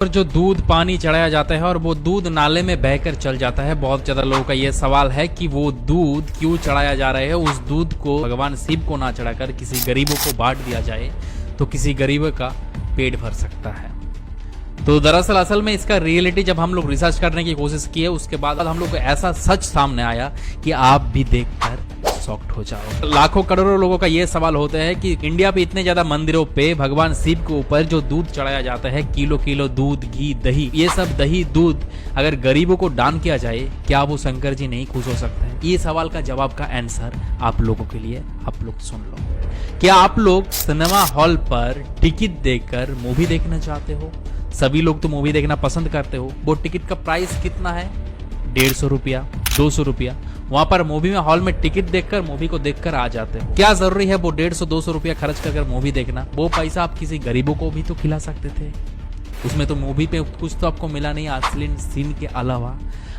पर जो दूध पानी चढ़ाया जाता है और वो दूध नाले में बहकर चल जाता है। बहुत ज्यादा लोगों का ये सवाल है कि वो दूध क्यों चढ़ाया जा रहा है। उस दूध को भगवान शिव को ना चढ़ाकर किसी गरीबों को बांट दिया जाए तो किसी गरीब का पेट भर सकता है। तो दरअसल असल में इसका रियलिटी जब हम लोग रिसर्च करने की कोशिश किए उसके बाद हम लोग को ऐसा सच सामने आया कि आप भी देखकर शॉक्ड हो जाओ। लाखों करोड़ों लोगों का ये सवाल होता है कि इंडिया पे इतने ज्यादा मंदिरों पे भगवान शिव के ऊपर जो दूध चढ़ाया जाता है, किलो किलो दूध, घी, दही, ये सब दही दूध अगर गरीबों को दान किया जाए, क्या वो शंकर जी नहीं खुश हो सकते हैं? ये सवाल का जवाब का आंसर आप लोगों के लिए आप लोग सुन लो। क्या आप लोग सिनेमा हॉल पर टिकट देकर मूवी देखना चाहते हो? सभी लोग तो मूवी देखना पसंद करते हो। वो टिकट का प्राइस कितना है? 150 रुपया, 200 रुपया। वहां पर मूवी में हॉल में टिकट देखकर मूवी को देखकर आ जाते हो। क्या जरूरी है वो 150-200 रुपया खर्च कर मूवी देखना? वो पैसा आप किसी गरीबों को भी तो खिला सकते थे। उसमें तो मूवी पे कुछ तो आपको मिला नहीं असली सीन के अलावा।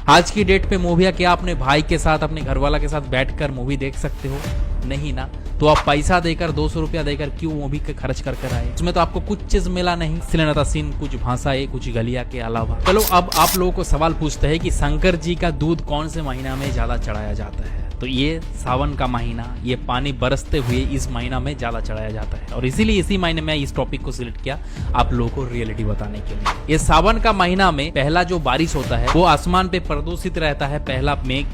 आज की डेट पे मूवियाँ क्या अपने भाई के साथ, अपने घरवाला के साथ बैठकर मूवी देख सकते हो? नहीं ना। तो आप पैसा देकर 200 रुपया देकर क्यों मूवी के खर्च कर कर आए? उसमें तो आपको कुछ चीज मिला नहीं, सिलेंडर सीन, कुछ भाषा है, कुछ गलिया के अलावा। चलो अब आप लोगों को सवाल पूछते हैं कि शंकर जी का दूध कौन से महीना में ज्यादा चढ़ाया जाता है? तो ये सावन का महीना, ये पानी बरसते हुए इस महीना में ज्यादा चढ़ाया जाता है और इसीलिए इसी महीने में इस टॉपिक को सिलेक्ट किया आप लोगों को रियलिटी बताने के लिए। ये सावन का महीना में पहला जो बारिश होता है वो आसमान पे प्रदूषित रहता है, पहला मेघ,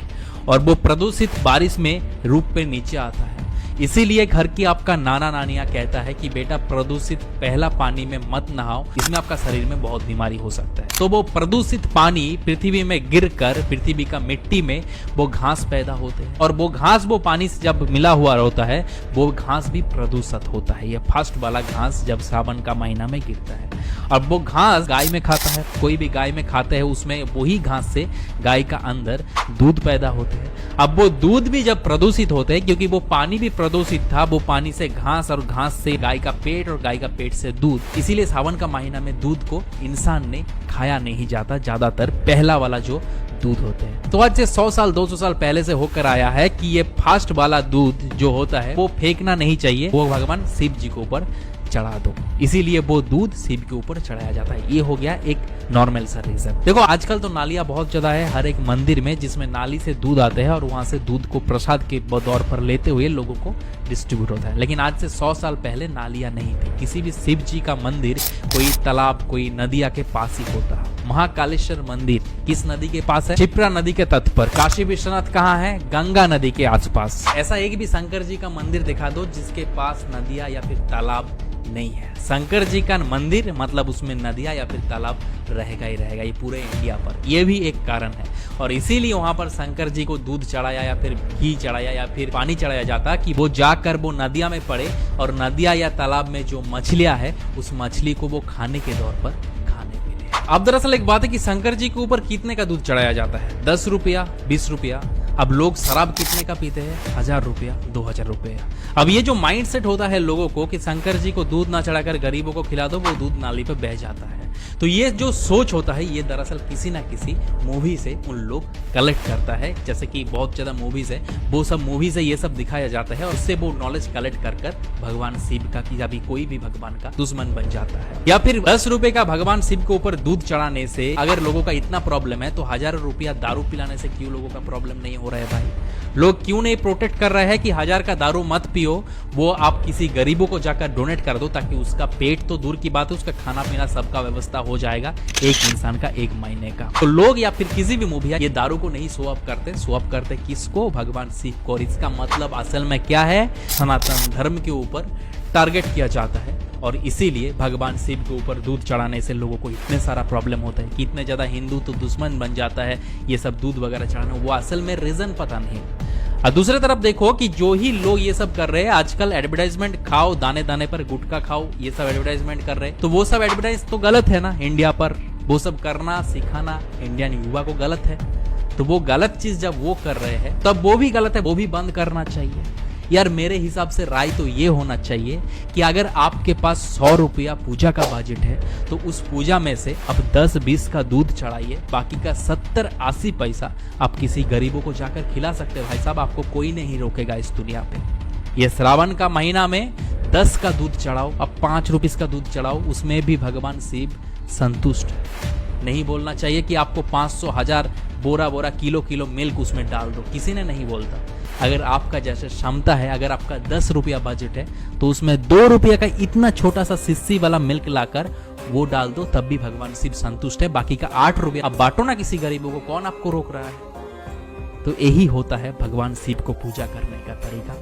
और वो प्रदूषित बारिश में रूप पे नीचे आता है। इसीलिए घर की आपका नाना नानिया कहता है कि बेटा प्रदूषित पहला पानी में मत नहाओ, इसमें आपका शरीर में बहुत बीमारी हो सकता है। तो वो प्रदूषित पानी पृथ्वी में गिरकर पृथ्वी का मिट्टी में वो घास पैदा होते हैं और वो घास वो पानी से जब मिला हुआ होता है वो घास भी प्रदूषित होता है। ये फर्स्ट वाला घास जब सावन का महीना में गिरता है। अब वो घास गाय में खाता है, कोई भी गाय में खाते हैं, उसमें वही घास से गाय का अंदर दूध पैदा होते हैं। अब वो दूध भी जब प्रदूषित होते हैं, क्योंकि वो पानी भी प्रदूषित था, वो पानी से घास और घास से गाय का पेट और गाय का पेट से दूध, इसीलिए सावन का महीना में दूध को इंसान ने खाया नहीं जाता, ज्यादातर पहला वाला जो दूध होते हैं। तो आज से 100 साल 200 साल पहले से होकर आया है कि ये फास्ट वाला दूध जो होता है वो फेंकना नहीं चाहिए, वो भगवान शिव जी के ऊपर चढ़ा दो, इसीलिए वो दूध शिव के ऊपर चढ़ाया जाता है। ये हो गया एक नॉर्मल सा रीजन। देखो आजकल तो नालियां बहुत ज्यादा है हर एक मंदिर में, जिसमें नाली से दूध आते हैं और वहां से दूध को प्रसाद के तौर पर लेते हुए लोगों को डिस्ट्रीब्यूट होता है। लेकिन आज से 100 साल पहले नालियां नहीं थी। किसी भी शिव जी का मंदिर कोई तालाब, कोई नदिया के पास ही होता है। महाकालेश्वर मंदिर किस नदी के पास है? क्षिप्रा नदी के तट पर। काशी विश्वनाथ कहाँ है? गंगा नदी के आसपास। ऐसा एक भी शंकर जी का मंदिर दिखा दो जिसके पास नदिया या फिर तालाब नहीं है। शंकर जी का मंदिर मतलब उसमें नदियां या फिर तालाब रहेगा ही रहेगा, ये पूरे इंडिया पर। ये भी एक कारण है और इसीलिए वहां पर शंकर जी को दूध चढ़ाया या फिर घी चढ़ाया या फिर पानी चढ़ाया जाता कि वो जाकर वो नदिया में पड़े और नदिया या तालाब में जो मछलियां है उस मछली को वो खाने के तौर पर खाने के लिए। अब दरअसल एक बात है कि शंकर जी के ऊपर कितने का दूध चढ़ाया जाता है? 10 रुपया, 20 रुपया। अब लोग शराब कितने का पीते हैं? 1000 रुपया, 2000 रुपया। अब ये जो माइंड सेट होता है लोगों को कि शंकर जी को दूध ना चढ़ाकर गरीबों को खिला दो, वो दूध नाली पे बह जाता है। तो ये जो सोच होता है ये दरअसल किसी ना किसी मूवी से उन लोग कलेक्ट करता है। जैसे कि बहुत ज्यादा मूवीज है, वो सब मूवी से ये सब दिखाया जाता है और उससे वो नॉलेज कलेक्ट कर कर भगवान शिव का कि अभी कोई भी भगवान का दुश्मन बन जाता है। या फिर 10 रुपए का भगवान शिव के ऊपर दूध चढ़ाने से अगर लोगों का इतना प्रॉब्लम है तो 1000 रुपया दारू पिलाने से क्यों लोगों का प्रॉब्लम नहीं हो रहा है भाई? लोग क्यों नहीं प्रोटेक्ट कर रहे हैं कि 1000 का दारू मत पियो, वो आप किसी गरीबों को जाकर डोनेट कर दो ताकि उसका पेट तो दूर की बात है, उसका खाना पीना सबका व्यवस्था हो जाएगा एक इंसान का 1 महीने का। तो लोग या फिर किसी भी मूवी ये दारू को नहीं शो अप करते किसको? भगवान शिव को। और इसका मतलब असल में क्या है? सनातन धर्म के ऊपर टारगेट किया जाता है और इसीलिए भगवान शिव के ऊपर दूध चढ़ाने से लोगों को इतने सारा प्रॉब्लम होता है कि इतने ज्यादा हिंदू तो दुश्मन बन जाता है ये सब दूध वगैरह चढ़ाना। वो असल में रीजन पता नहीं। और दूसरी तरफ देखो कि जो ही लोग ये सब कर रहे हैं आजकल, एडवर्टाइजमेंट खाओ, दाने दाने पर गुटखा खाओ, ये सब एडवर्टाइजमेंट कर रहे हैं, तो वो सब एडवर्टाइज तो गलत है ना इंडिया पर। वो सब करना सिखाना इंडियन युवा को गलत है। तो वो गलत चीज जब वो कर रहे हैं तब वो भी गलत है, वो भी बंद करना चाहिए। यार मेरे हिसाब से राय तो ये होना चाहिए कि अगर आपके पास 100 रुपया पूजा का बजट है तो उस पूजा में से अब 10-20 का दूध चढ़ाइए, बाकी का 70-80 पैसा आप किसी गरीबों को जाकर खिला सकते हैं। भाई साहब आपको कोई नहीं रोकेगा इस दुनिया पे। ये श्रावण का महीना में 10 का दूध चढ़ाओ, अब 5 रुपीस का दूध चढ़ाओ, उसमें भी भगवान शिव संतुष्ट है। नहीं बोलना चाहिए कि आपको 500 1000 बोरा बोरा किलो किलो मिल्क उसमें डाल दो, किसी ने नहीं बोलता। अगर आपका जैसे क्षमता है, अगर आपका 10 रुपया बजट है, तो उसमें 2 रुपये का इतना छोटा सा सिस्सी वाला मिल्क लाकर वो डाल दो, तब भी भगवान शिव संतुष्ट है। बाकी का 8 रुपया आप बांटो ना किसी गरीबों को, कौन आपको रोक रहा है। तो यही होता है भगवान शिव को पूजा करने का तरीका।